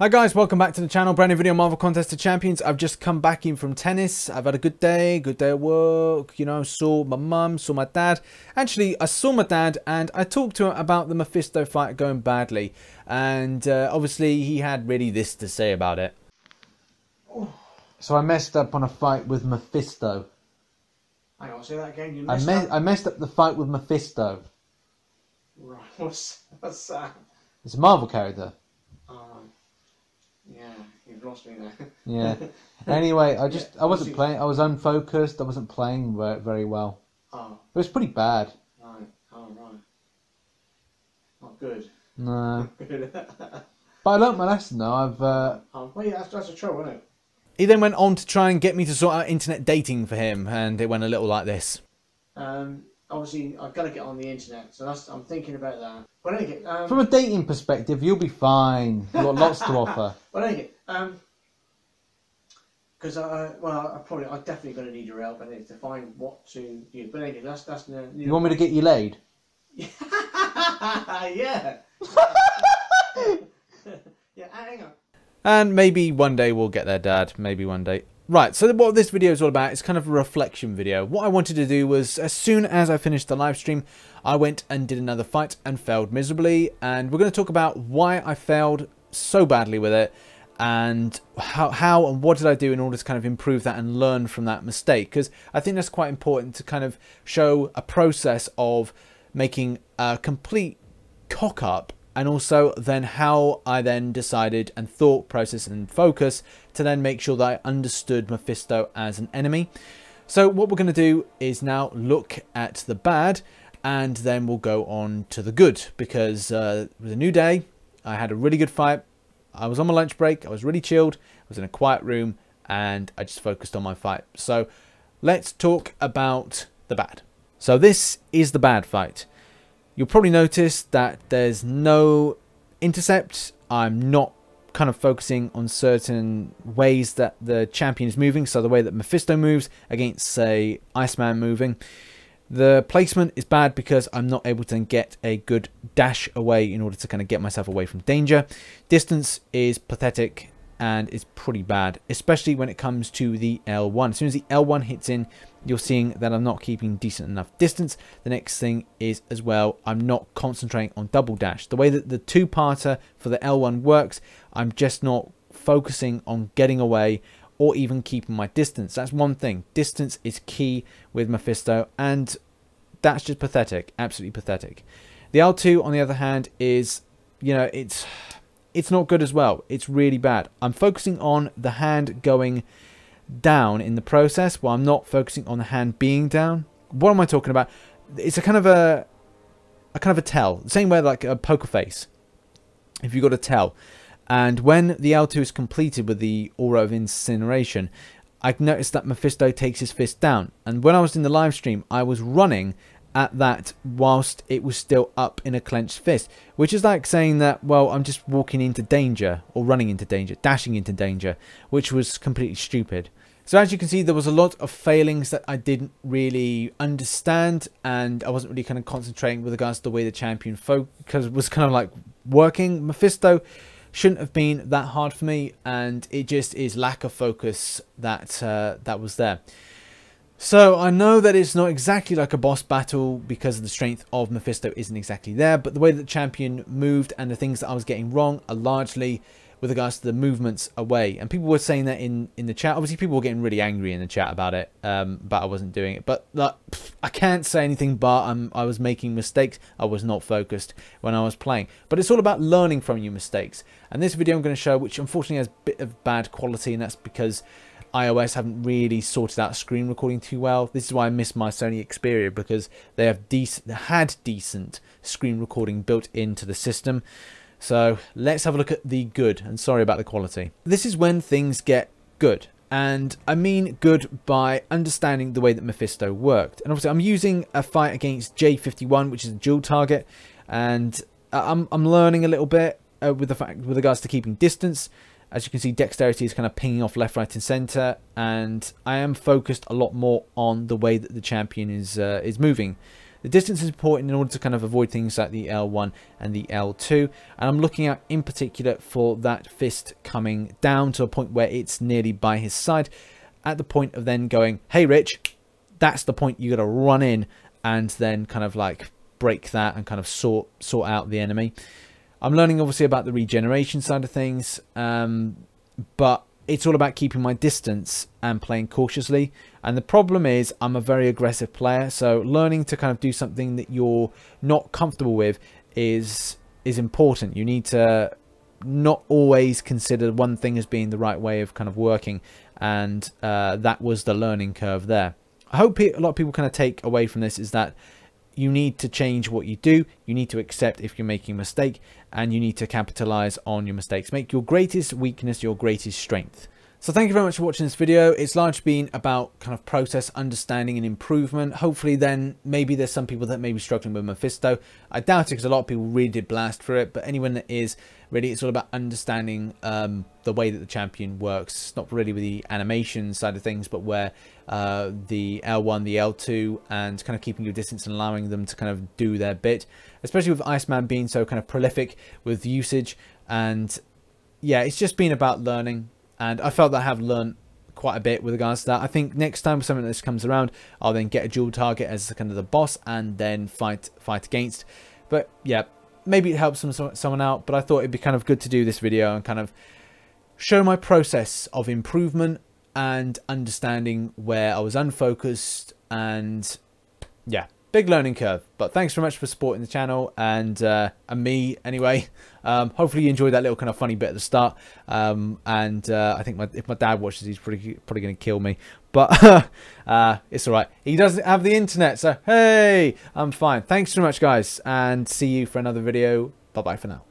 Hi guys, welcome back to the channel. Brand new video, Marvel Contest of Champions. I've just come back in from tennis. I've had a good day at work. You know, saw my mum, saw my dad. Actually, I saw my dad and I talked to him about the Mephisto fight going badly. And obviously he had really this to say about it. So I messed up on a fight with Mephisto. Hang on, say that again. I messed up the fight with Mephisto. Right, what's that? It's a Marvel character. Yeah, you've lost me there. Yeah. Anyway, I wasn't playing. I was unfocused. I wasn't playing very well. Oh. It was pretty bad. Right. Oh, right. Not good. No. Good. But I learnt my lesson though. Well, yeah, that's a trouble, isn't it? He then went on to try and get me to sort out internet dating for him, and it went a little like this. Obviously, I've got to get on the internet, so I'm thinking about that. But anyway, from a dating perspective, you'll be fine. You've got lots to offer. But anyway, because I'm definitely going to need your help. I need to find what to do. But anyway, that's You want me to get you laid? Yeah. Yeah. Hang on. And maybe one day we'll get there, Dad. Maybe one day. Right, so what this video is all about is kind of a reflection video. What I wanted to do was, as soon as I finished the live stream, I went and did another fight and failed miserably. And we're going to talk about why I failed so badly with it, and how and what did I do in order to kind of improve that and learn from that mistake. Because I think that's quite important to kind of show a process of making a complete cock-up, and also then how I then decided and thought process and focus to then make sure that I understood Mephisto as an enemy. So what we're going to do is now look at the bad, and then we'll go on to the good, because it was a new day. I had a really good fight. I was on my lunch break. I was really chilled. I was in a quiet room and I just focused on my fight. So let's talk about the bad. So this is the bad fight. You'll probably notice that there's no intercept. I'm not kind of focusing on certain ways that the champion is moving. So the way that Mephisto moves against, say, Iceman moving. The placement is bad because I'm not able to get a good dash away in order to kind of get myself away from danger. Distance is pathetic and it's pretty bad, especially when it comes to the L1. As soon as the L1 hits in, you're seeing that I'm not keeping decent enough distance. The next thing is as well, I'm not concentrating on double dash. The way that the two-parter for the L1 works, I'm just not focusing on getting away or even keeping my distance. That's one thing. Distance is key with Mephisto, and that's just pathetic. Absolutely pathetic. The L2, on the other hand, is, you know, it's not good as well. It's really bad. I'm focusing on the hand going down in the process while I'm not focusing on the hand being down. What am I talking about? It's a kind of a tell. The same way like a poker face. If you've got a tell. And when the L2 is completed with the aura of incineration, I noticed that Mephisto takes his fist down. And when I was in the live stream, I was running at that whilst it was still up in a clenched fist, which is like saying that, well, I'm just walking into danger or running into danger, dashing into danger, which was completely stupid. So as you can see, there was a lot of failings that I didn't really understand, and I wasn't really kind of concentrating with regards to the way the champion was kind of like working. Mephisto shouldn't have been that hard for me, and it just is lack of focus that that was there. So I know that it's not exactly like a boss battle because the strength of Mephisto isn't exactly there, but the way that the champion moved and the things that I was getting wrong are largely with regards to the movements away. And people were saying that in the chat. Obviously people were getting really angry in the chat about it, but I wasn't doing it. But like, I can't say anything but I was making mistakes. I was not focused when I was playing. But it's all about learning from your mistakes. And this video I'm going to show, which unfortunately has a bit of bad quality, and that's because iOS haven't really sorted out screen recording too well. This is why I miss my Sony Xperia, because they had decent screen recording built into the system. So let's have a look at the good, and sorry about the quality. This is when things get good, and I mean good by understanding the way that Mephisto worked. And obviously I'm using a fight against J51, which is a dual target, and I'm learning a little bit with regards to keeping distance. As you can see, dexterity is kind of pinging off left, right and center, and I am focused a lot more on the way that the champion is moving. The distance is important in order to kind of avoid things like the L1 and the L2. And I'm looking at in particular for that fist coming down to a point where it's nearly by his side, at the point of then going, hey Rich, that's the point you got to run in and then kind of like break that and kind of sort out the enemy. I'm learning obviously about the regeneration side of things, but it's all about keeping my distance and playing cautiously. And the problem is I'm a very aggressive player, so learning to kind of do something that you're not comfortable with is important. You need to not always consider one thing as being the right way of kind of working, and that was the learning curve there. I hope a lot of people kind of take away from this is that you need to change what you do. You need to accept if you're making a mistake, and you need to capitalize on your mistakes. Make your greatest weakness your greatest strength. So thank you very much for watching this video. It's largely been about kind of process, understanding and improvement. Hopefully then maybe there's some people that may be struggling with Mephisto. I doubt it because a lot of people really did blast for it, but anyone that is, really it's all about understanding the way that the champion works. Not really with the animation side of things, but where the L1, the L2, and kind of keeping your distance and allowing them to kind of do their bit. Especially with Iceman being so kind of prolific with usage. And yeah, it's just been about learning. And I felt that I have learned quite a bit with regards to that. I think next time something like this comes around, I'll then get a dual target as kind of the boss and then fight against. But yeah, maybe it helps someone out. But I thought it'd be kind of good to do this video and kind of show my process of improvement and understanding where I was unfocused. And yeah, big learning curve. But thanks very much for supporting the channel and me anyway. Hopefully you enjoyed that little kind of funny bit at the start. I think if my dad watches, he's probably going to kill me. But it's all right. He doesn't have the internet, so hey, I'm fine. Thanks so much, guys, and see you for another video. Bye-bye for now.